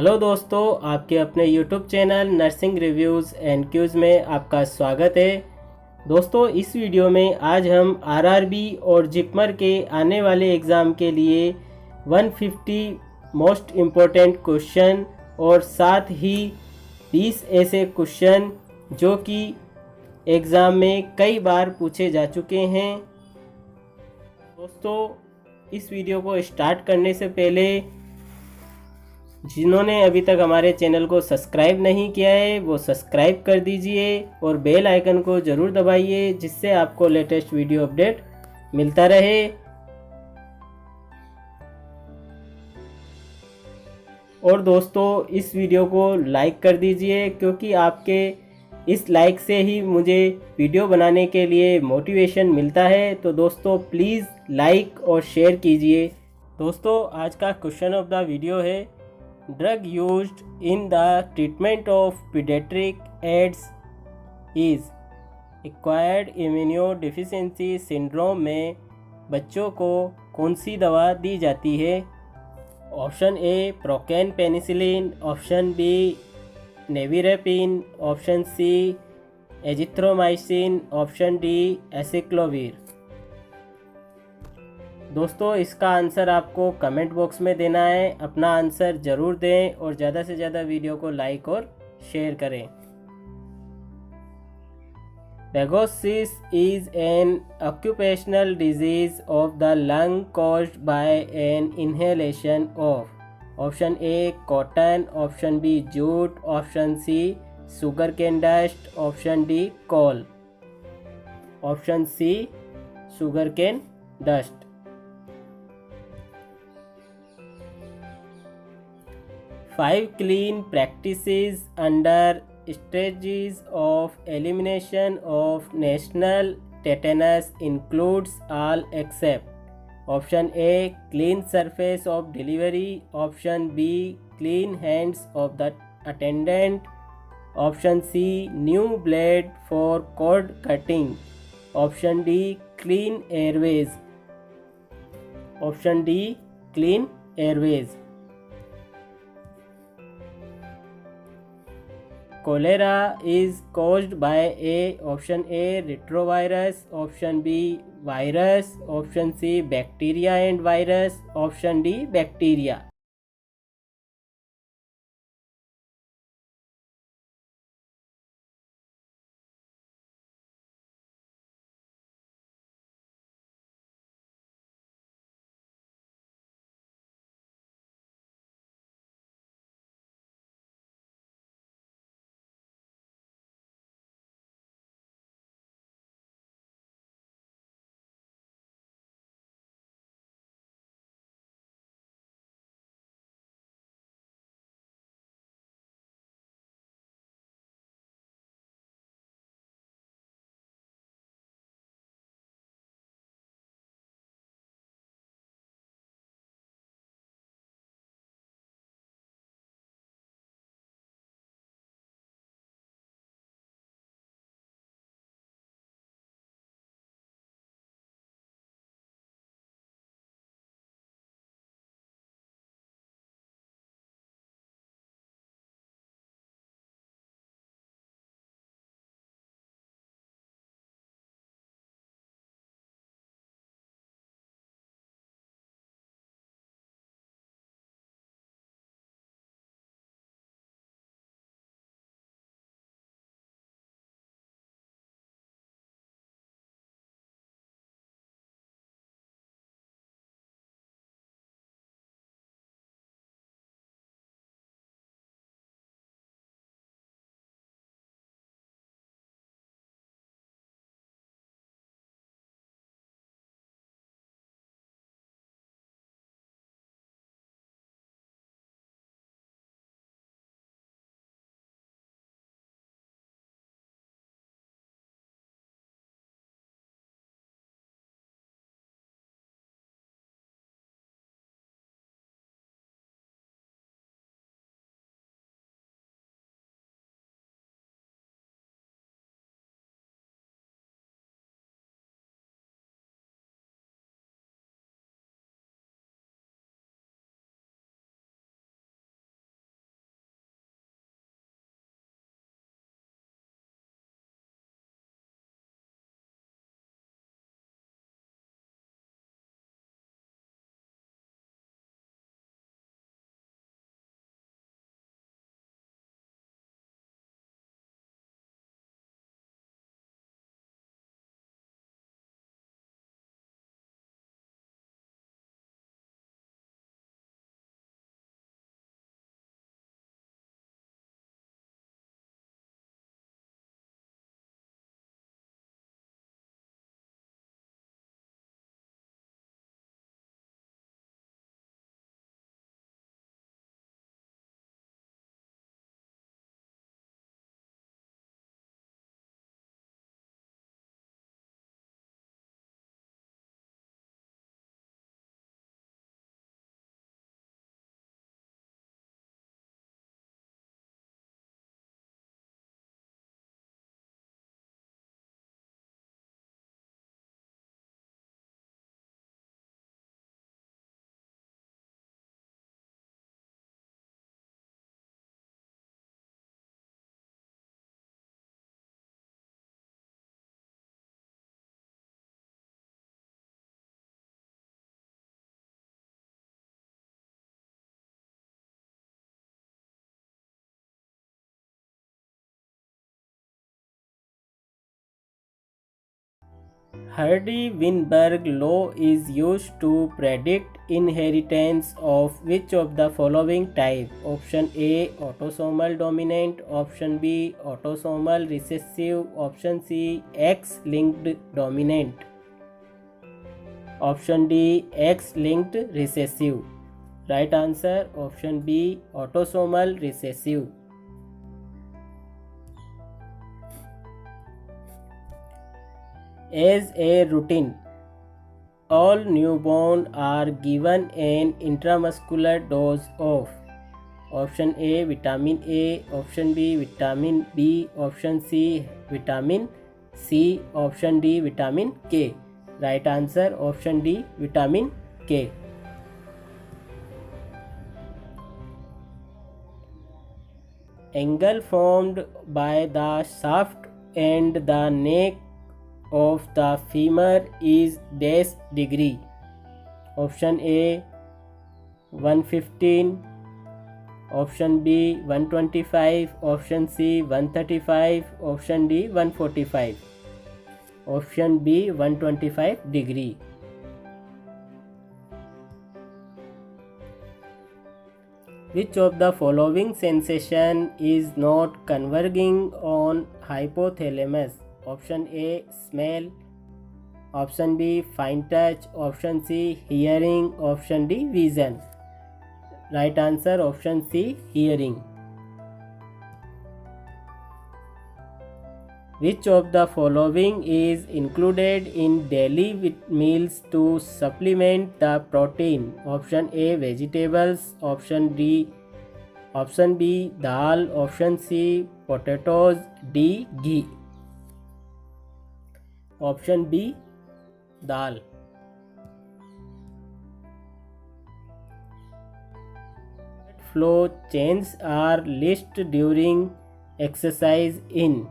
Hello दोस्तों, आपके अपने YouTube channel nursing reviews and Qs में आपका स्वागत है। दोस्तों, इस वीडियो में आज हम आरआरबी और जिपमर के आने वाले एग्ज़ाम के लिए 150 मोस्ट इम्पोर्टेंट क्वेश्चन और साथ ही 20 ऐसे क्वेश्चन जो कि एग्ज़ाम में कई बार पूछे जा चुके हैं। दोस्तों, इस वीडियो को स्टार्ट करने से पहले जिन्होंने अभी तक हमारे चैनल को सब्सक्राइब नहीं किया है वो सब्सक्राइब कर दीजिए और बेल आइकन को ज़रूर दबाइए, जिससे आपको लेटेस्ट वीडियो अपडेट मिलता रहे। और दोस्तों, इस वीडियो को लाइक कर दीजिए, क्योंकि आपके इस लाइक से ही मुझे वीडियो बनाने के लिए मोटिवेशन मिलता है। तो दोस्तों, प्लीज़ लाइक और शेयर कीजिए। दोस्तों, आज का क्वेश्चन ऑफ द वीडियो है, drug used in the treatment of paediatric AIDS is acquired immunodeficiency syndrome में बच्चों को कौन सी दवा दी जाती है? Option A procaine penicillin, option B nevirapine, option C azithromycin, option D acyclovir. दोस्तों, इसका आंसर आपको कमेंट बॉक्स में देना है। अपना आंसर ज़रूर दें और ज़्यादा से ज़्यादा वीडियो को लाइक और शेयर करें। Phagocytosis is an occupational disease of the lung caused by an inhalation of option A cotton, option B jute, option C sugarcane dust, option D coal, option C sugarcane dust। 5 clean practices under strategies of elimination of national tetanus includes all except option A clean surface of delivery, option B clean hands of the attendant, option C new blade for cord cutting, option D clean airways, option D clean airways। Cholera is caused by option A retrovirus, option B virus, option C bacteria and virus, option D bacteria। Hardy-Weinberg law is used to predict inheritance of which of the following type? Option A, autosomal dominant. Option B, autosomal recessive. Option C, X-linked dominant. Option D, X-linked recessive. Right answer, option B, autosomal recessive. As a routine, all newborn are given an intramuscular dose of option A, vitamin A, option B, vitamin B, option C, vitamin C, option D, vitamin K. Right answer, option D, vitamin K. Angle formed by the shaft and the neck of the femur is dash degree. Option A 115, option B 125, option C 135, option D 145. Option B 125 degree. Which of the following sensation is not converging on hypothalamus? Option A, smell. Option B, fine touch. Option C, hearing. Option D, vision. Right answer, option C, hearing. Which of the following is included in daily meals to supplement the protein? Option A, vegetables. Option B, dal. Option C, potatoes. D, ghee. Option B, dal. Flow changes are listed during exercise in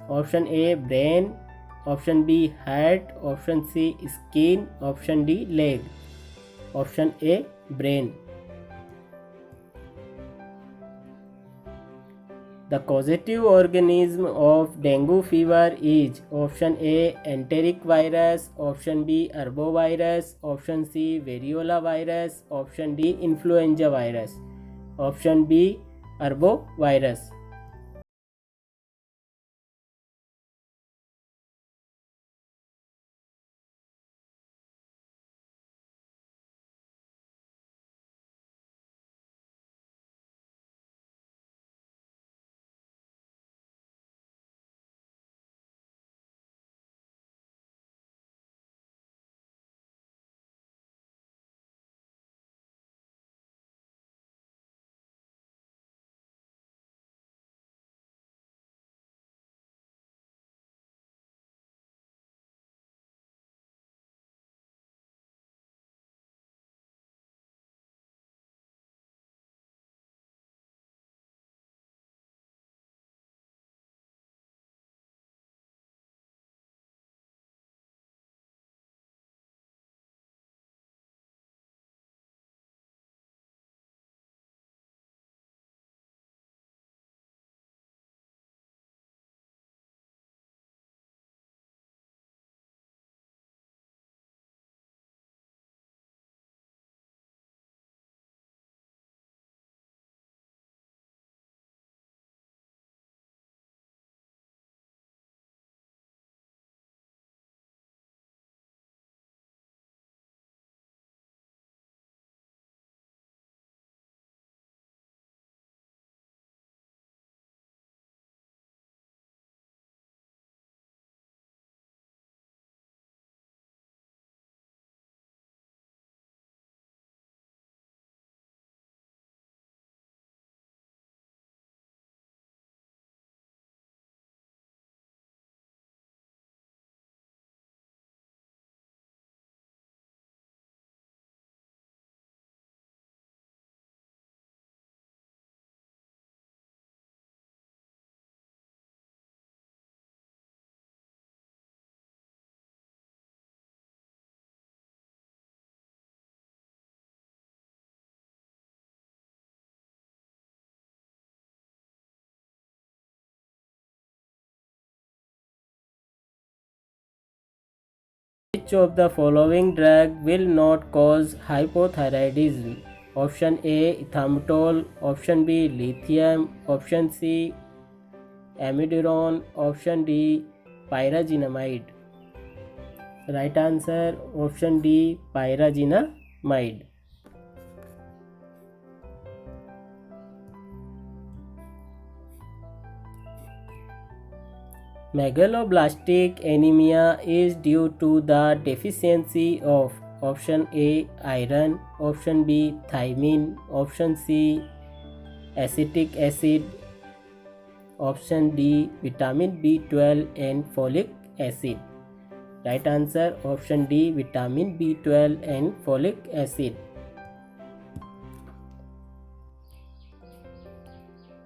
option A, brain. Option B, heart. Option C, skin. Option D, leg. Option A, brain. The causative organism of dengue fever is option A, enteric virus. Option B, arbovirus. Option C, variola virus. Option D, influenza virus. Option B, arbovirus. Which of the following drug will not cause hypothyroidism? Option A ethambutol, option B lithium, option C amiodarone, option D pyrazinamide. Right answer option D pyrazinamide. Megaloblastic anemia is due to the deficiency of option A iron, option B thiamine, option C acetic acid, option D vitamin B12 and folic acid. Right answer option D vitamin B12 and folic acid.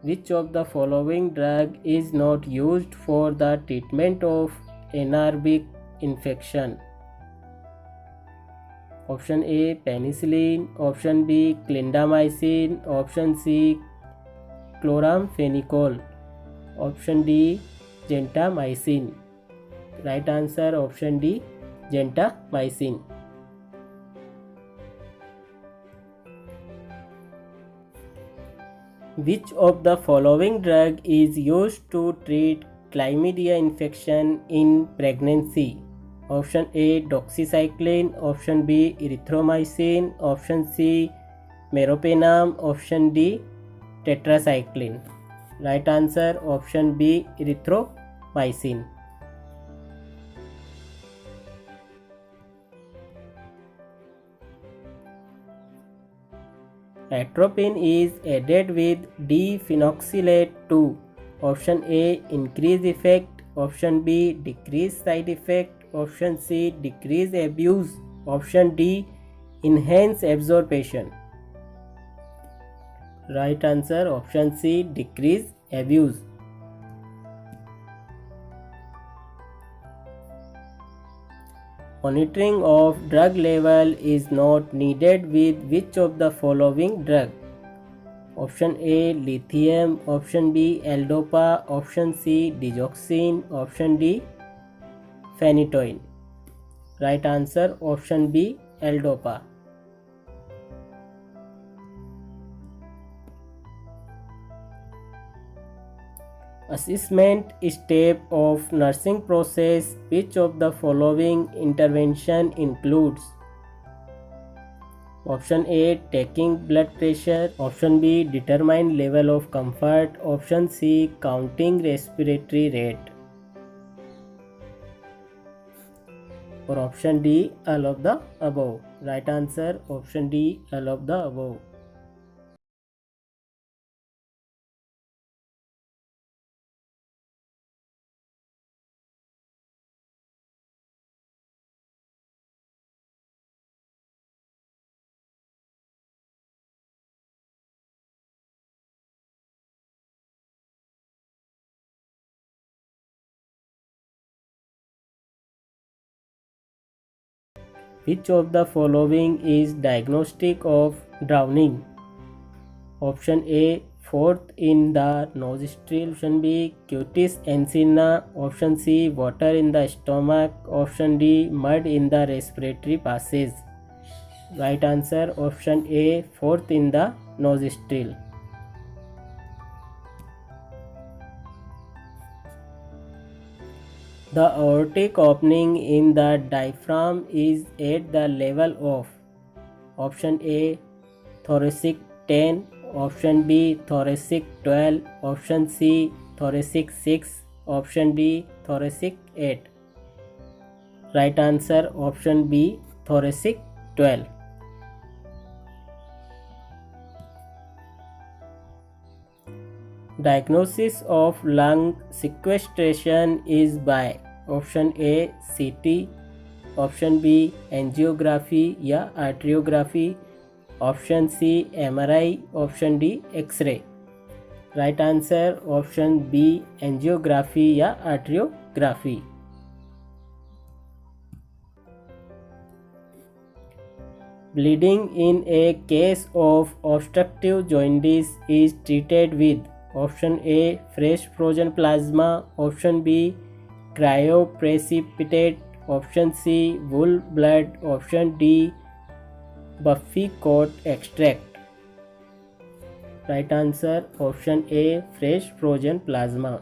Which of the following drug is not used for the treatment of anaerobic infection? Option A penicillin, option B clindamycin, option C chloramphenicol, option D gentamicin. Right answer option D gentamicin. Which of the following drug is used to treat chlamydia infection in pregnancy? Option A doxycycline, option B erythromycin, option C meropenem, option D tetracycline. Right answer option B erythromycin. Atropine is added with D-phenoxylate 2. Option A increase effect, option B decrease side effect, option C decrease abuse, option D enhance absorption. Right answer option C decrease abuse. Monitoring of drug level is not needed with which of the following drug? Option A lithium, option B L-Dopa, option C digoxin, option D phenytoin. Right answer option B L-Dopa. Assessment step of nursing process. Which of the following intervention includes? Option A taking blood pressure, option B determine level of comfort, option C counting respiratory rate, or option D all of the above. Right answer option D all of the above. Which of the following is diagnostic of drowning? Option A fourth in the nostril, option B cutis angina, option C water in the stomach, option D mud in the respiratory passage. Right answer option A fourth in the nostril. The aortic opening in the diaphragm is at the level of option A thoracic 10, option B thoracic 12, option C thoracic 6, option D thoracic 8. Right answer option B thoracic 12. Diagnosis of lung sequestration is by option A CT, option B angiography या arteriography, option C MRI, option D X-ray. Right answer option B angiography या arteriography. Bleeding in a case of obstructive jaundice is treated with option A fresh frozen plasma, option B cryoprecipitate, option C whole blood, option D buffy coat extract. Right answer option A fresh frozen plasma.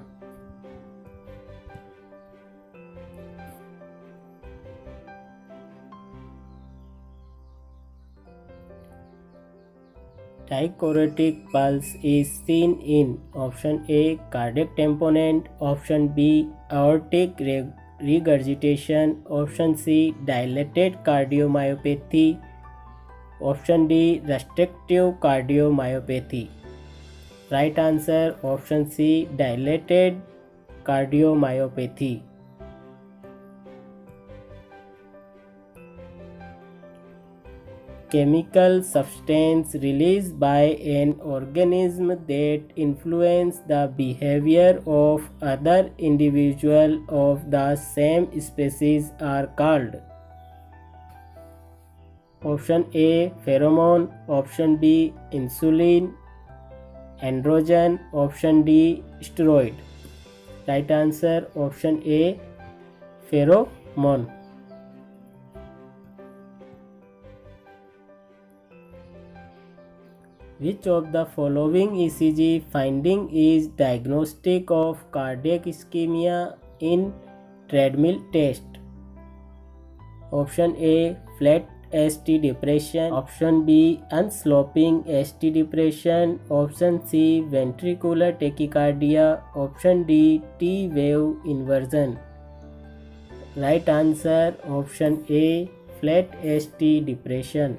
Dichromatic pulse is seen in option A cardiac tamponade, option B aortic regurgitation, option C dilated cardiomyopathy, option D restrictive cardiomyopathy. Right answer option C dilated cardiomyopathy. Chemical substance released by an organism that influence the behavior of other individuals of the same species are called. Option A pheromone, option B insulin, androgen, option D steroid. Right answer option A pheromone. Which of the following ECG finding is diagnostic of cardiac ischemia in treadmill test? Option A flat ST depression, option B unsloping ST depression, option C ventricular tachycardia, option D T wave inversion. Right answer option A flat ST depression.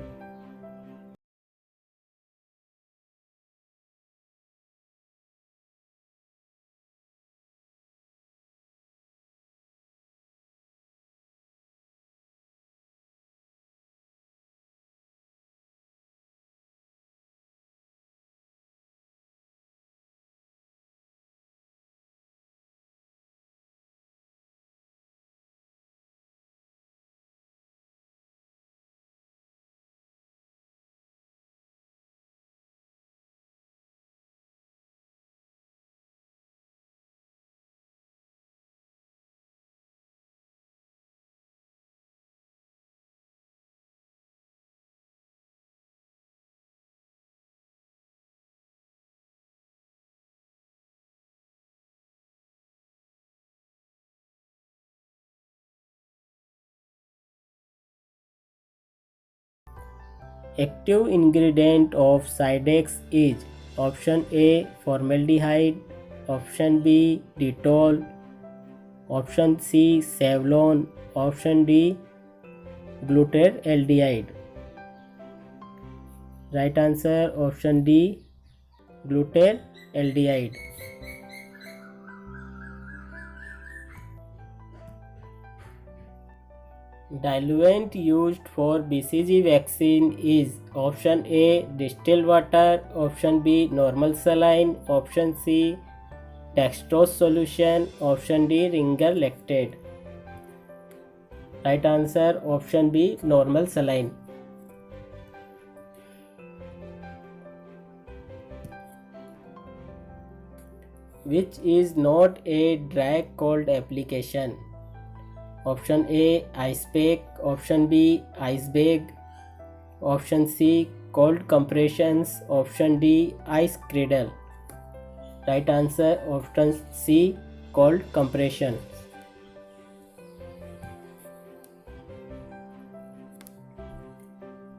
Active ingredient of Sidex is option A formaldehyde, option B Dettol, option C Savlon, option D glutaraldehyde. Right answer option D glutaraldehyde. Diluent used for BCG vaccine is option A distilled water, option B normal saline, option C dextrose solution, option D ringer lactate. Right answer option B normal saline. Which is not a dry cold application? Option A ice pack, option B ice bag, option C cold compressions, option D ice cradle. Right answer option C cold compression.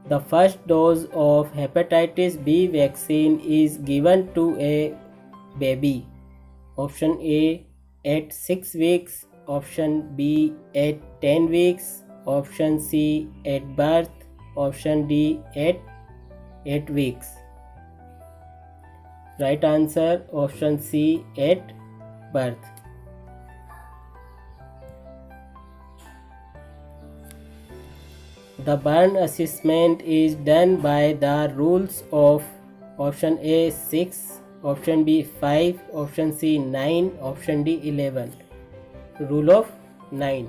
The first dose of hepatitis B vaccine is given to a baby. Option A at 6 weeks, option B at 10 weeks, option C at birth, option D at 8 weeks. Right answer option C at birth. The burn assessment is done by the rules of option A 6, option B 5, option C 9, option D 11. Rule of 9.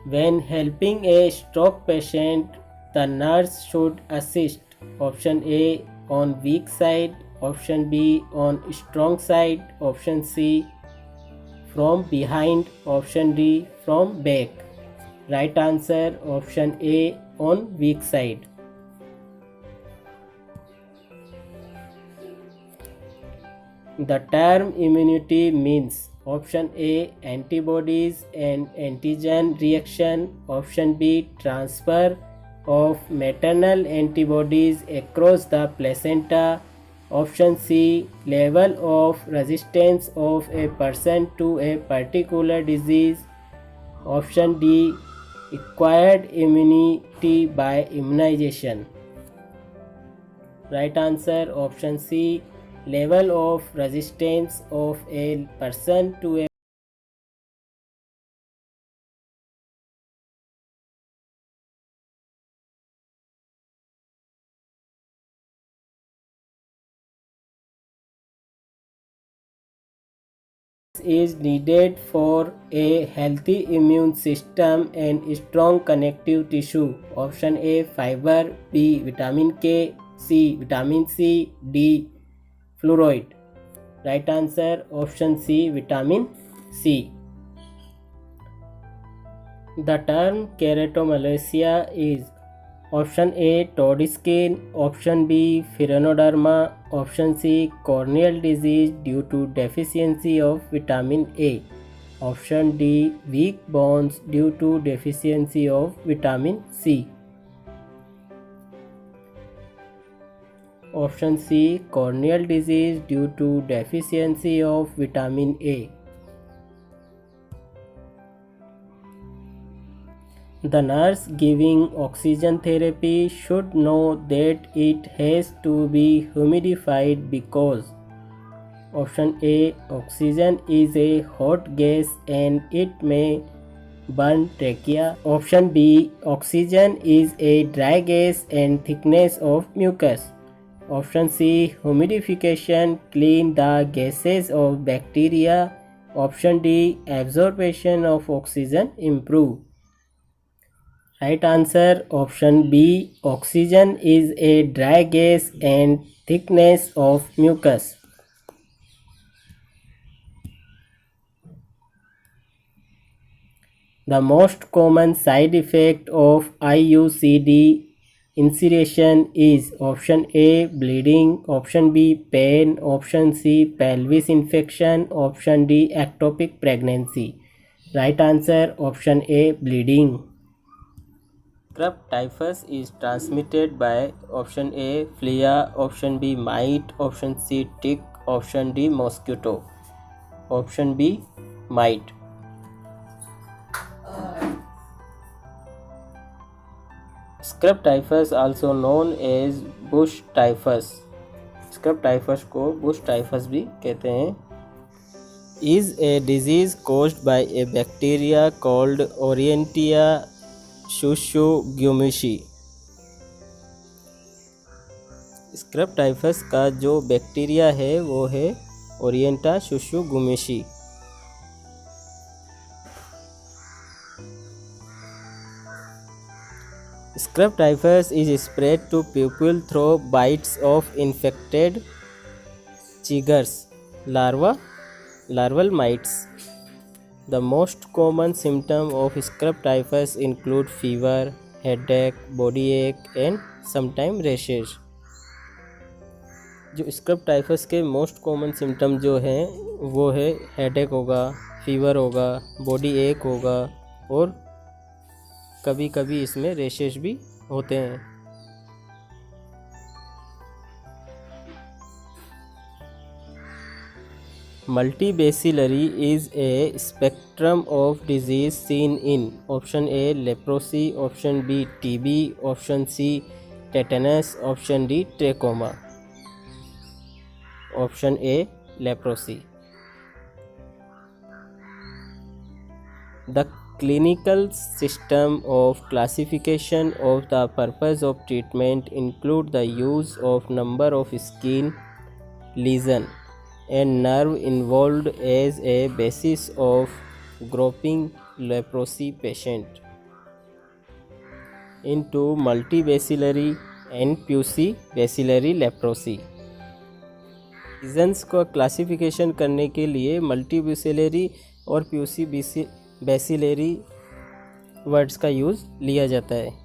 When helping a stroke patient, the nurse should assist option A on weak side, option B on strong side, option C from behind, option D from back. Right answer option A on weak side. The term immunity means option A antibodies and antigen reaction, option B transfer of maternal antibodies across the placenta, option C level of resistance of a person to a particular disease, option D acquired immunity by immunization. Right answer option C level of resistance of a person to a is needed for a healthy immune system and strong connective tissue. Option A fiber, B vitamin K, C vitamin C, D fluoride. Right answer option C vitamin C. The term keratomalacia is option A toad skin, option B pheronoderma, option C corneal disease due to deficiency of vitamin A, option D weak bones due to deficiency of vitamin C. Option C corneal disease due to deficiency of vitamin A. The nurse giving oxygen therapy should know that it has to be humidified because option A oxygen is a hot gas and it may burn trachea, option B oxygen is a dry gas and thickness of mucus, option C humidification clean the gases of bacteria, option D absorption of oxygen improve. Right answer option B oxygen is a dry gas and thickness of mucus. The most common side effect of IUCD insertion is option A bleeding, option B pain, option C pelvis infection, option D ectopic pregnancy. Right answer option A bleeding. Scrub typhus is transmitted by option A flea, option B mite, option C tick, option D mosquito, option B mite. Scrub typhus also known as bush typhus. Scrub typhus को bush typhus भी कहते हैं. Is a disease caused by a bacteria called Orientia tsutsugamushi. Scrub typhus का जो bacteria है वो है Orientia tsutsugamushi. Scrub typhus is spread to people through bites of infected chiggers, larval mites. The most common symptoms of scrub typhus include fever, headache, body ache and sometimes rashes. जो scrub typhus के most common symptom जो हैं वो है headache होगा, fever होगा, body एक होगा और कभी कभी इसमें रेशेस भी होते हैं. Multibacillary is a spectrum of disease seen in option A leprosy, option B TB, option C tetanus, option D trachoma. Option A leprosy. The clinical system of classification of the purpose of treatment include the use of number of skin lesion and nerve involved as a basis of grouping leprosy patient into multibacillary and pucibacillary leprosy. Reasons को classification करने के लिए multibacillary और paucibacillary words का use लिया जाता है।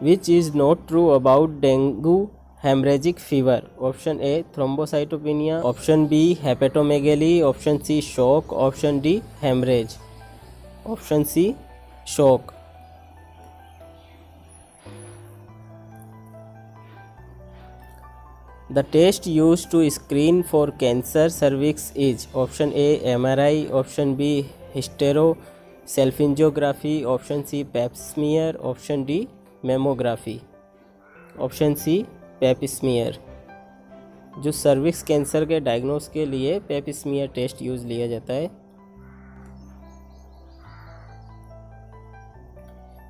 Which is not true about dengue hemorrhagic fever? Option A thrombocytopenia, option B hepatomegaly, option C shock, option D hemorrhage, option C shock. The test used to screen for cancer cervix is option A MRI, option B hysterosalpingography, option C pap smear, option D mammography, option C pap smear. जो cervix cancer के diagnose के लिए pap smear test use लिया जाता है।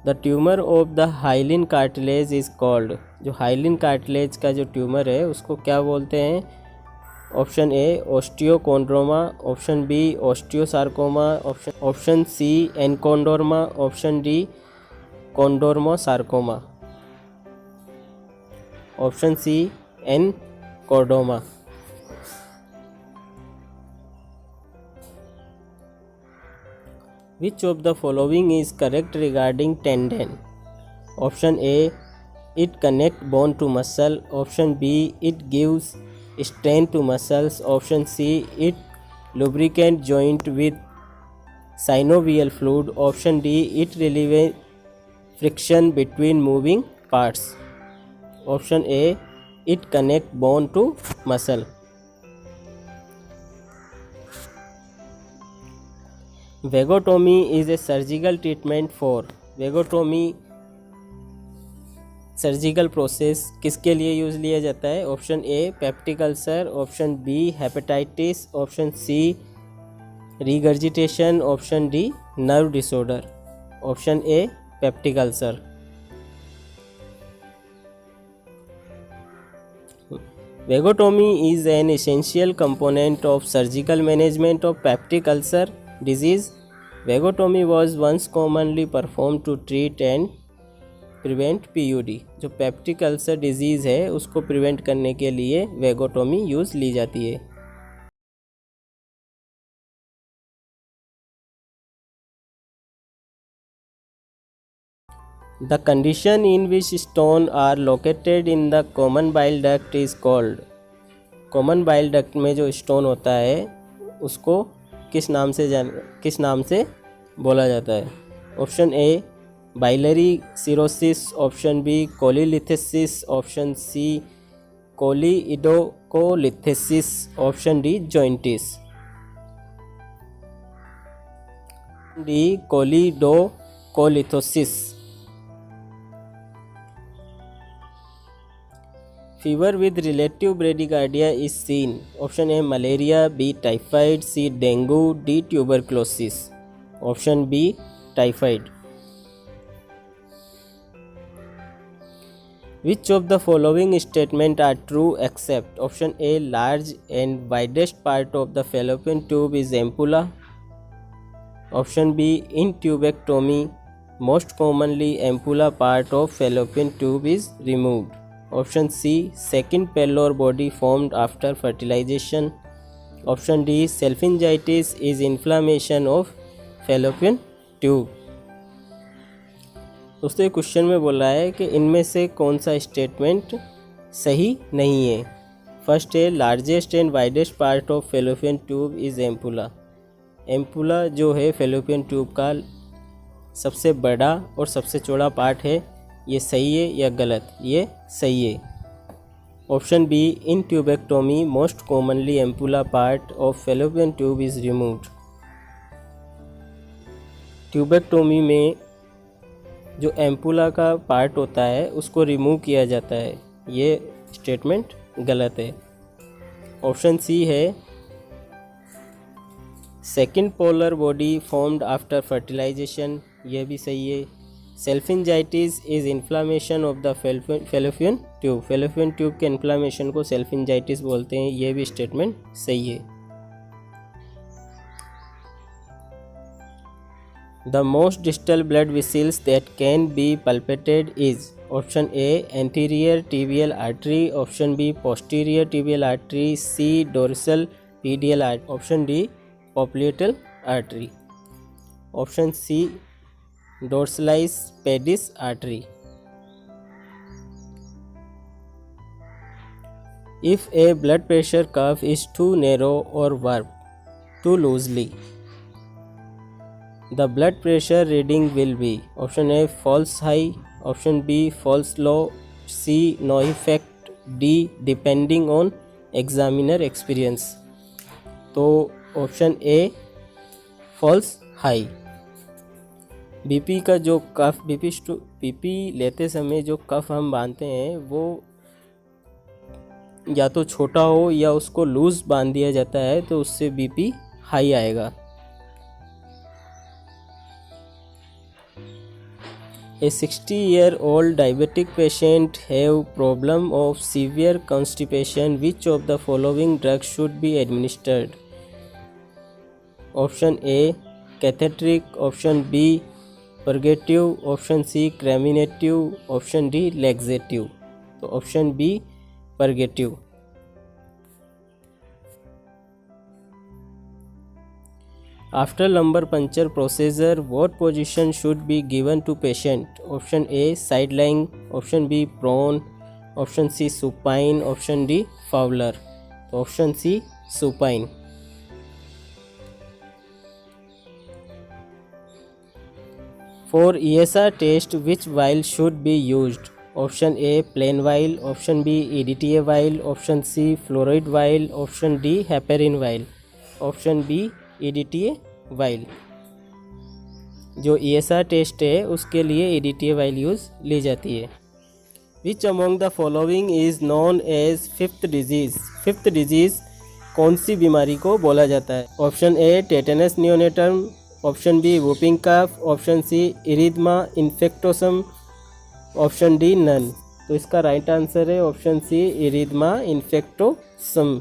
The tumour of the hyaline cartilage is called, जो hyaline cartilage का जो ट्यूमर है उसको क्या बोलते हैं? Option A osteochondroma, option B osteosarcoma, option C enchondroma, option D chondrosarcoma, option C enchondroma. Which of the following is correct regarding tendon? Option A, it connect bone to muscle, option B, it gives strength to muscles, option C, it lubricate joint with synovial fluid, option D, it relieves friction between moving parts, option A, it connect bone to muscle. Vagotomy is a surgical treatment for, vagotomy surgical process किसके लिए use लिया जाता है? Option A peptic ulcer, option B hepatitis, option C regurgitation, option D nerve disorder, option A peptic ulcer. Vagotomy is an essential component of surgical management of peptic ulcer disease. Vagotomy was once commonly performed to treat and prevent PUD. जो peptic ulcer disease है उसको prevent करने के लिए वेगोटोमी use ली जाती है। The condition in which stones are located in the common bile duct is called, common bile duct में जो स्टोन होता है उसको किस नाम से बोला जाता है? Option A biliary cirrhosis, option B cholelithiasis, option C choledocholithiasis, option D jaundice, D choledocholithiasis. Fever with relative bradycardia is seen. Option A malaria, B typhoid, C dengue, D tuberculosis. Option B typhoid. Which of the following statements are true except? Option A large and widest part of the fallopian tube is ampulla. Option B in tubectomy most commonly ampulla part of fallopian tube is removed. Option C second pellular body formed after fertilization. Option D salpingitis is inflammation of fallopian tube. दोस्तों ये question में बोल रहा है कि इनमें से कौन सा स्टेटमेंट सही नहीं है? फर्स्ट है largest and widest part of fallopian tube is ampulla. Ampulla जो है फेलोपियन ट्यूब का सबसे बड़ा और सबसे चौड़ा पार्ट है, ये सही है या गलत? ये सही है। Option be in tubectomy most commonly ampulla part of fallopian tube is removed. Tubectomy में जो एम्पुला का पार्ट होता है उसको रिमूव किया जाता है, ये स्टेटमेंट गलत है। ऑप्शन सी है second polar body formed after fertilisation, ये भी सही है। Salpingitis is inflammation of the fallopian tube, fallopian tube के इन्फ्लामेशन को सेल्फिंजाइटिस बोलते हैं, ये भी स्टेटमेंट सही है। The most distal blood vessels that can be palpated is, option A anterior tibial artery, option B posterior tibial artery, C dorsal pedal artery, option D popliteal artery, option C dorsalis pedis artery. If a blood pressure curve is too narrow or warped too loosely, the blood pressure reading will be, option A false high, option B false low, C no effect, D depending on examiner experience। तो option A false high। BP का जो कफ BP लेते समय जो कफ हम बांधते हैं वो या तो छोटा हो या उसको लूज बांध दिया जाता है, तो उससे बीपी हाई आएगा। A 60-year-old diabetic patient have problem of severe constipation. Which of the following drugs should be administered? Option A catheteric, option B purgative, option C carminative, option D laxative. तो option B purgative। After lumbar puncture procedure, what position should be given to patient? Option A side lying, option B prone, option C supine, option D fowler। तो option C supine। For ESR test, which vial should be used? Option A plain vial, option B EDTA vial, option C fluoride vial, option D heparin vial, option B EDTA vial। जो ESR test है उसके लिए EDTA vial use ली जाती है। Which among the following is known as fifth disease? Fifth disease कौन सी बीमारी को बोला जाता है? Option A tetanus neonatorum, option B whooping cough, option C erythema infectiosum, option D none. तो इसका राइट आंसर है option C erythema infectiosum.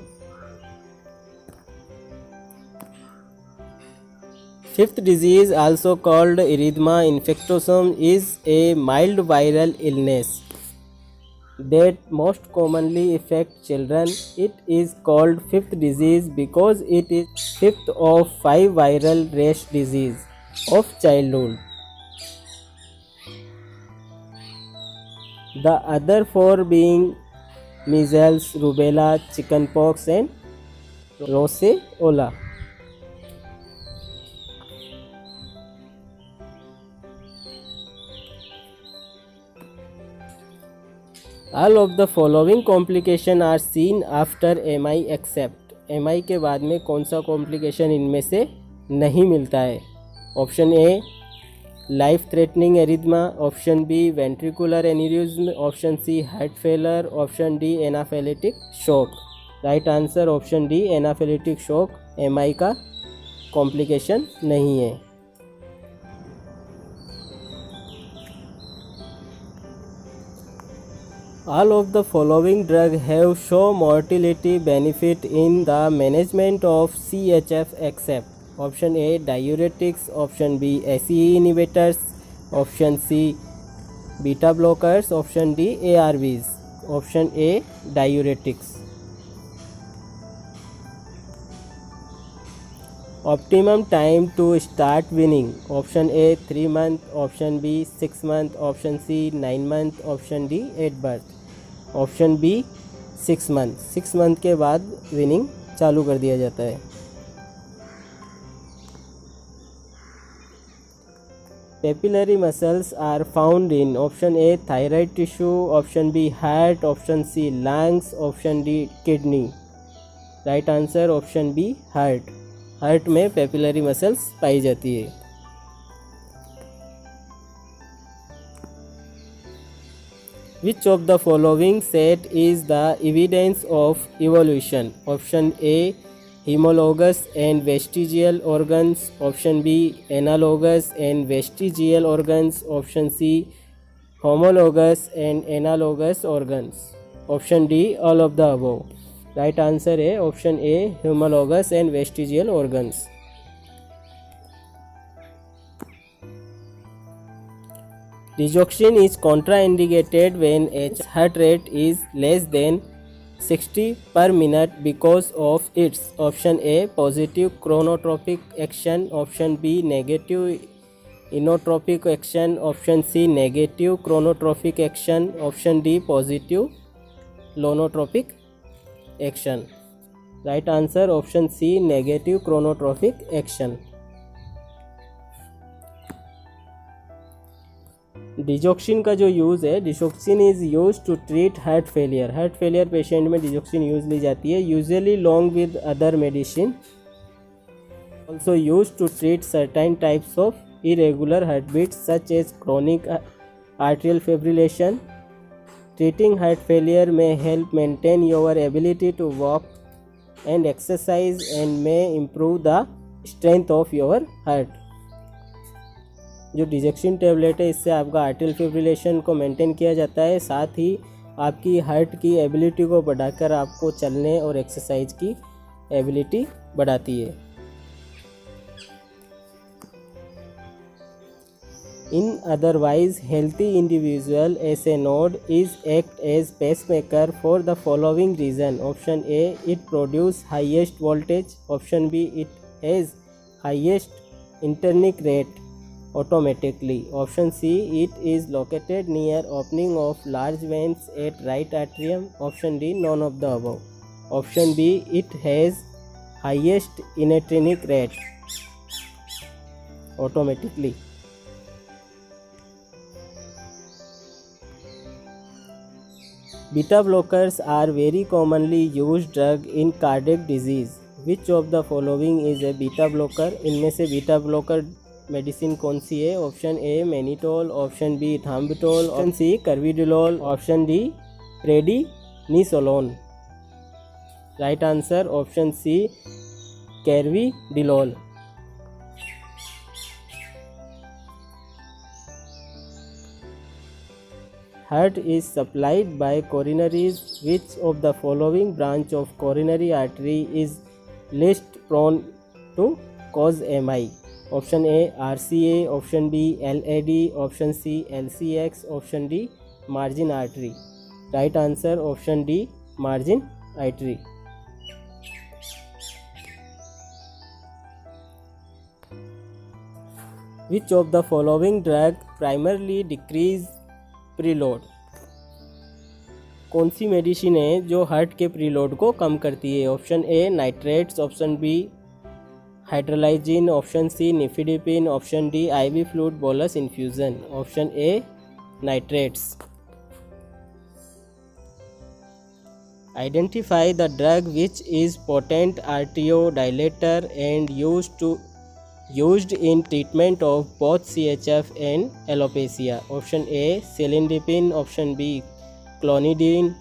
Fifth disease also called erythema infectiosum is a mild viral illness that most commonly affect children. It is called fifth disease because it is fifth of 5 viral rash disease of childhood. The other 4 being measles, rubella, chickenpox and roseola. All of the following complication are seen after MI except, MI के बाद में कौन सा complication इनमें से नहीं मिलता है? Option A life threatening arrhythmia, option B ventricular aneurysm, option C heart failure, option D anaphylactic shock. Right answer option D anaphylactic shock MI का कॉम्प्लिकेशन नहीं है। All of the following drugs have show mortality benefit in the management of CHF except, option A diuretics, option B ACE inhibitors, option C beta blockers, option D ARVs, option A diuretics। Optimum time to start weaning, option A 3 months, option B 6 months, option C 9 months, option D 8 birth, option B 6 month. 6 month के बाद weaning चालू कर दिया जाता है। Papillary muscles are found in, option A thyroid tissue, option B heart, option C lungs, option D kidney. Right answer option B heart. Heart में papillary muscles पाई जाती है। Which of the following set is the evidence of evolution? Option A homologous and vestigial organs, option B analogous and vestigial organs, option C homologous and analogous organs, option D all of the above. Right answer है option A homologous and vestigial organs. Digoxin is contraindicated when its heart rate is less than 60 per minute because of its option A positive chronotropic action, option B negative inotropic action, option C negative chronotropic action, option D positive lonotropic action. Right answer option C negative chronotropic action. Digoxin का जो use है, digoxin is used to treat heart failure. Heart failure patient में digoxin use ली जाती है, usually along with other medicine. Also used to treat certain types of irregular heartbeats such as chronic arterial fibrillation. Treating heart failure may help maintain your ability to walk and exercise and may improve the strength of your heart. जो digoxin tablet है इससे आपका आर्टियल fibrillation को maintain किया जाता है, साथ ही आपकी हार्ट की एबिलिटी को बढ़ाकर आपको चलने और एक्सरसाइज की एबिलिटी बढ़ाती है. In otherwise healthy individual, SA node is act as pacemaker for the following reason. Option A it produce highest voltage, option B it has highest intrinsic rate automatically, option C it is located near opening of large veins at right atrium, option D none of the above, option B it has highest intrinsic rate automatically. Beta blockers are very commonly used drug in cardiac disease. Which of the following is a beta blocker? इनमें से beta blocker medicine कौन सी है? Option A mannitol, option B thambitol, option C carvedilol, option D prednisolone. Right answer option C carvedilol. Heart is supplied by coronaries. Which of the following branch of coronary artery is least prone to cause MI? Option A RCA, option B LAD, option C LCX, option D margin artery. Right answer option D margin artery. Which of the following drug primarily decrease preload? कौन सी medicine है जो heart के preload को कम करती है? Option A nitrates, option B hydralazine, option C nifedipine, option D IV fluid bolus infusion, option A nitrates. Identify the drug which is potent arteriodilator and used in treatment of both CHF and alopecia. Option A cilindipine, option B clonidine,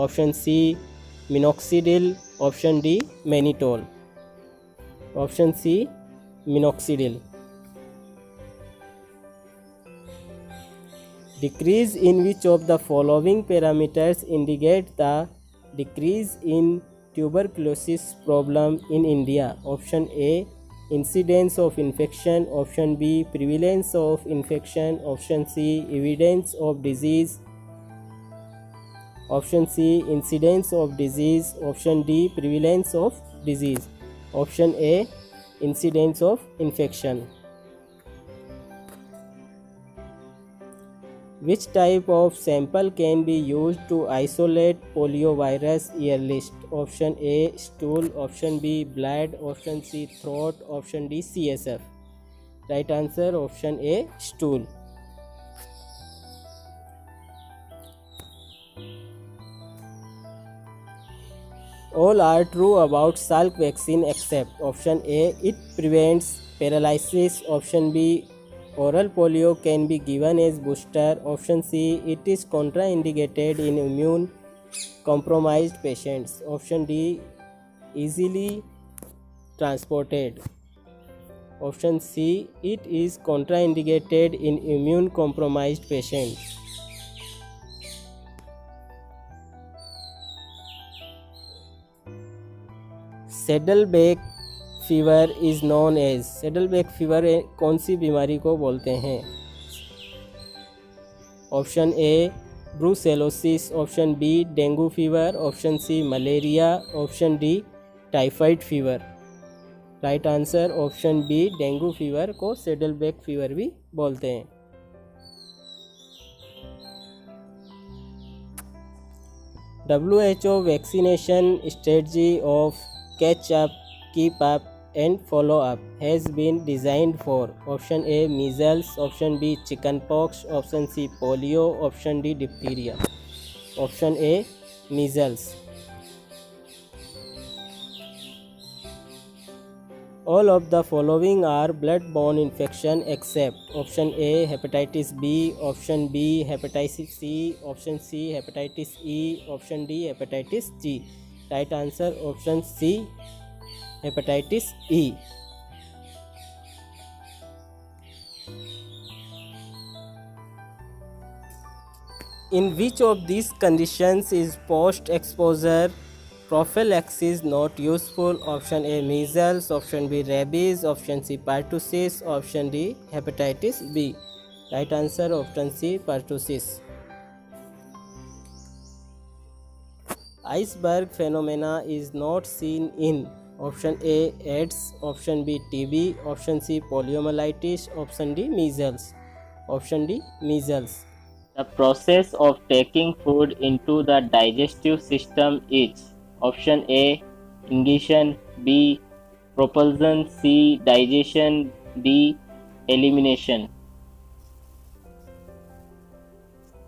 option C minoxidil, option D mannitol, option C minoxidil. Decrease in which of the following parameters indicate the decrease in tuberculosis problem in India? Option A incidence of infection, option B prevalence of infection, option C evidence of disease, option C incidence of disease, option D prevalence of disease, option A incidence of infection. Which type of sample can be used to isolate poliovirus ear list? Option A stool, option B blood, option C throat, option D CSF. Right answer option A stool. All are true about Salk vaccine except option A it prevents paralysis, option B oral polio can be given as booster, option C it is contraindicated in immune compromised patients, option D easily transported. Option C, it is contraindicated in immune compromised patients. Saddleback fever is known as, Saddleback fever कौन सी बीमारी को बोलते हैं? Option A brucellosis, option B dengue fever, option C malaria, option D typhoid fever. Right answer option B, dengue fever को saddleback fever भी बोलते हैं. WHO vaccination strategy of catch up, keep up and follow up has been designed for. Option A measles, option B chickenpox, option C polio, option D diphtheria. Option A measles. All of the following are blood-borne infection except option A hepatitis B, option B hepatitis C, option C hepatitis E, option D hepatitis G. Right answer option C hepatitis E. In which of these conditions is post-exposure prophylaxis not useful? Option A measles, option B rabies, option C pertussis, option D hepatitis B. Right answer option C pertussis. Iceberg phenomena is not seen in. Option A AIDS, option B TB, option C poliomyelitis, option D measles. Option D measles. The process of taking food into the digestive system is option A ingestion, B propulsion, C digestion, D elimination.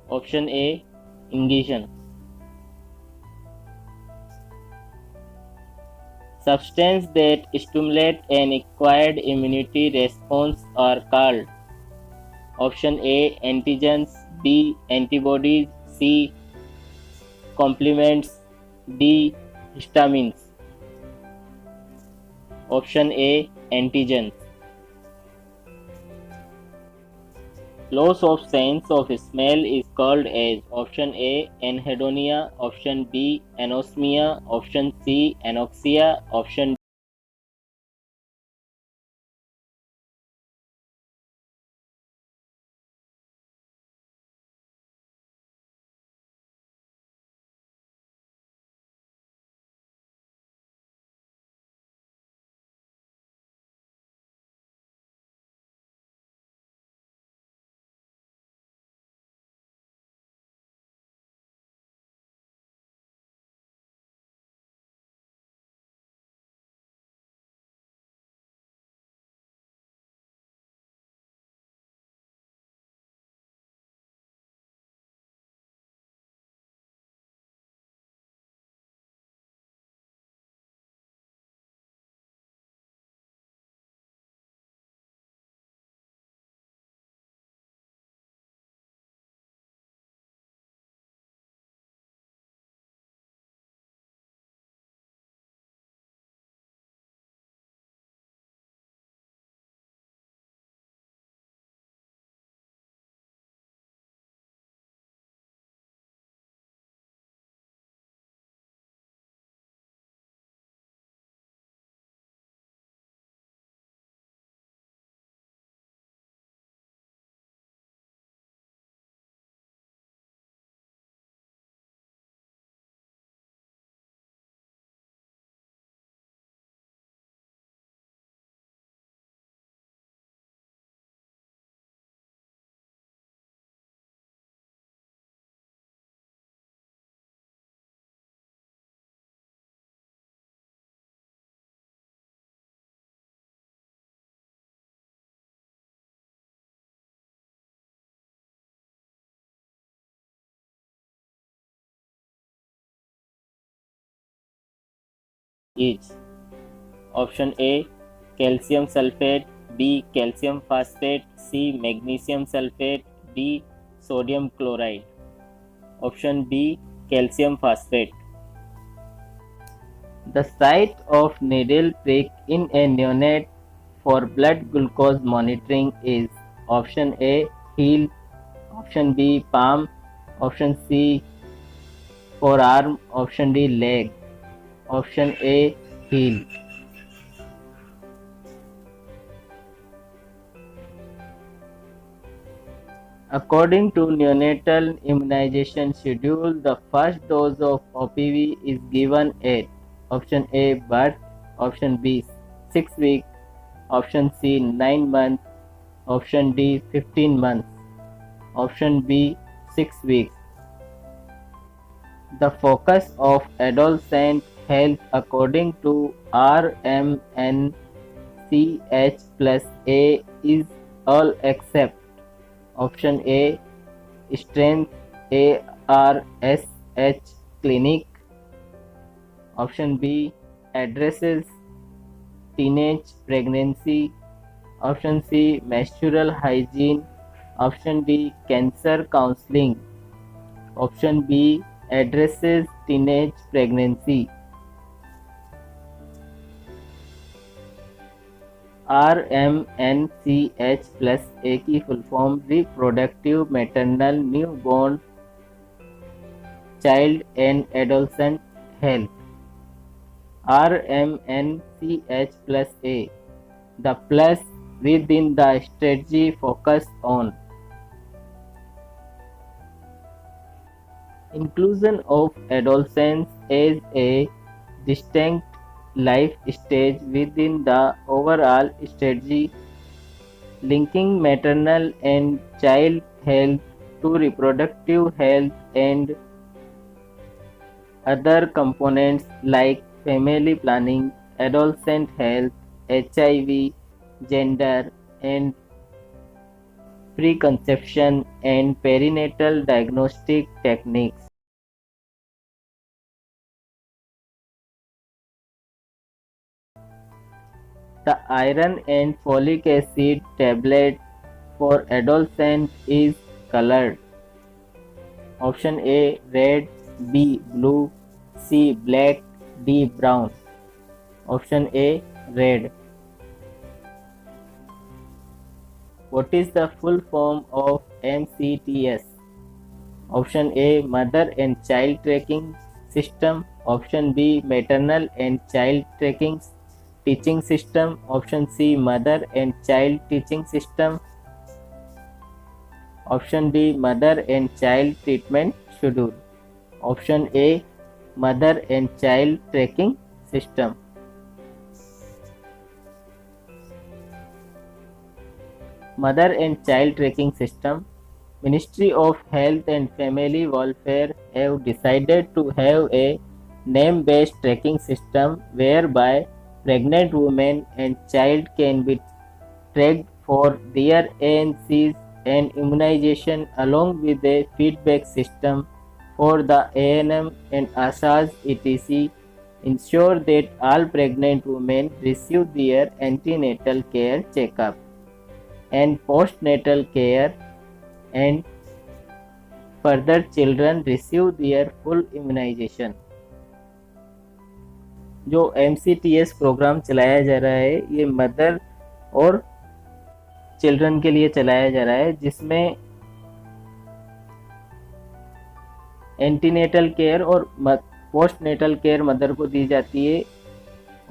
Option A ingestion. Substances that stimulate an acquired immunity response are called option A antigens, B antibodies, C complements, D histamines. Option A antigens. Loss of sense of smell is called as option A anhedonia, option B anosmia, option C anoxia, option is option A calcium sulfate, B calcium phosphate, C magnesium sulfate, D sodium chloride. Option B calcium phosphate. The site of needle prick in a neonate for blood glucose monitoring is option A heel, option B palm, option C forearm, option D leg, option A heel. According to neonatal immunization schedule, the first dose of OPV is given at option A birth, option B 6 weeks, option C 9 months, option D 15 months, option B 6 weeks. The focus of adolescent health according to RMNCH plus A is all except option A strength ARSH clinic, option B addresses teenage pregnancy, option C menstrual hygiene, option D cancer counseling, option B addresses teenage pregnancy. RMNCH plus A की full form reproductive maternal newborn child and adolescent health. RMNCH plus A. The plus within the strategy focus on inclusion of adolescence as a distinct life stage within the overall strategy, linking maternal and child health to reproductive health and other components like family planning, adolescent health, HIV, gender and preconception and perinatal diagnostic techniques. The iron and folic acid tablet for adolescent is colored. Option A red, B blue, C black, D brown. Option A red. What is the full form of MCTS? Option A Mother and Child Tracking System. Option B Maternal and Child Tracking Teaching System. Option C Mother and Child Teaching System. Option D Mother and Child Treatment Schedule. Option A Mother and Child Tracking System. Mother and Child Tracking System. Ministry of Health and Family Welfare have decided to have a name-based tracking system whereby pregnant women and child can be tracked for their ANCs and immunization along with a feedback system for the ANM and ASAs etc. Ensure that all pregnant women receive their antenatal care checkup and postnatal care and further children receive their full immunization. जो MCTS programme चलाया जा रहा है ये mother और children के लिए चलाया जा रहा है जिसमें एंटीनेटल केयर और पोस्टनेटल केयर मदर को दी जाती है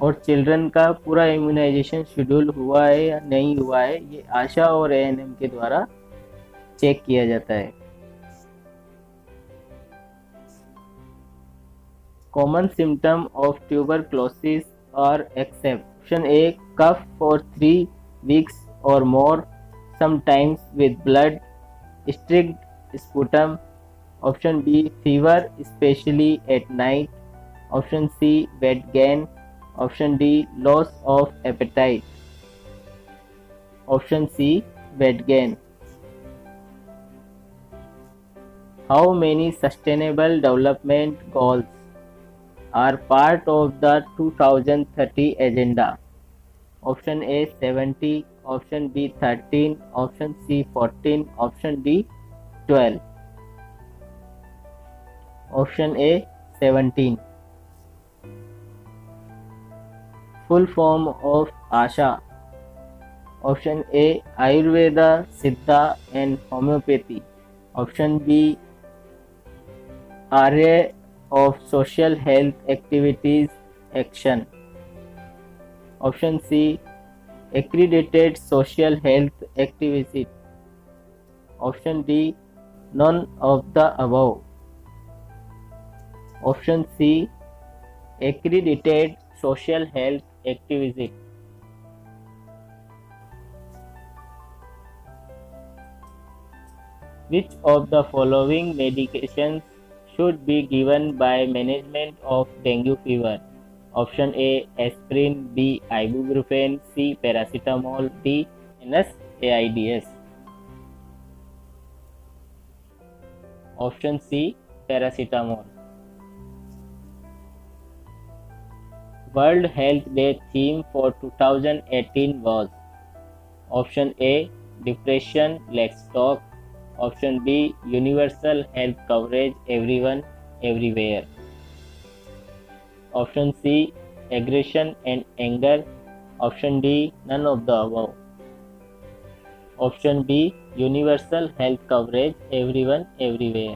और चिल्ड्रन का पूरा इम्यूनाइजेशन शेड्यूल हुआ है या नहीं हुआ है ये आशा और ANM के द्वारा चेक किया जाता है. Common symptom of tuberculosis are except option A cough for 3 weeks or more, sometimes with blood, strict sputum. Option B fever especially at night. Option C weight gain. Option D loss of appetite. Option C weight gain. How many sustainable development goals are part of the 2030 agenda? Option A 70, option B 13, option C 14, option D 12. Option A 17. full form of ASHA. Option A, Ayurveda, Siddha and Homeopathy. Option B, Array of Social Health Activities Action. Option C, Accredited Social Health Activity. Option D, none of the above. Option C, Accredited Social Health Activity. Which of the following medications should be given by management of dengue fever? Option A, aspirin. B, ibuprofen. C, paracetamol. D, NSAIDs. Option C, paracetamol. World Health Day theme for 2018 was Option A, depression, let's talk. Option B, universal health coverage, everyone, everywhere. Option C, aggression and anger. Option D, none of the above. Option B, universal health coverage, everyone, everywhere.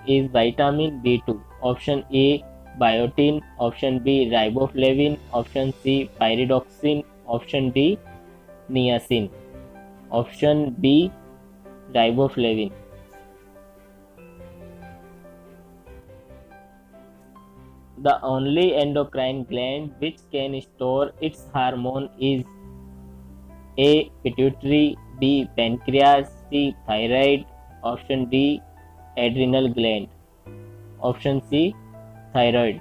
Is vitamin B2. Option A, biotin. Option B, riboflavin. Option C, pyridoxine. Option D, niacin. Option B, riboflavin. The only endocrine gland which can store its hormone is A, pituitary. B, pancreas. C, thyroid. Option D, adrenal gland. Option C, thyroid.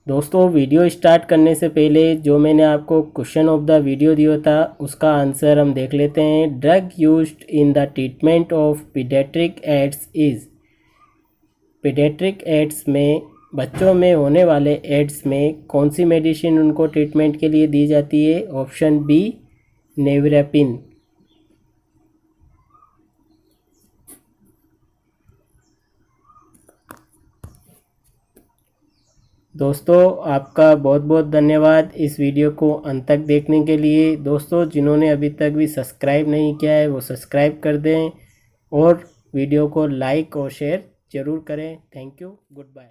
दोस्तों video start करने से पहले जो मैंने आपको question of the video दिया था उसका आंसर हम देख लेते हैं। Drug used in the treatment of paediatric AIDS is. Pediatric AIDS में बच्चों में होने वाले एड्स में कौन सी मेडिसिन उनको ट्रीटमेंट के लिए दी जाती है? Option B, nevirapine. दोस्तों आपका बहुत बहुत धन्यवाद इस वीडियो को अंत तक देखने के लिए। दोस्तों जिन्होंने अभी तक भी सब्सक्राइब नहीं किया है वो सब्सक्राइब कर दें और वीडियो को लाइक और शेयर ज़रूर करें। Thank you, good bye.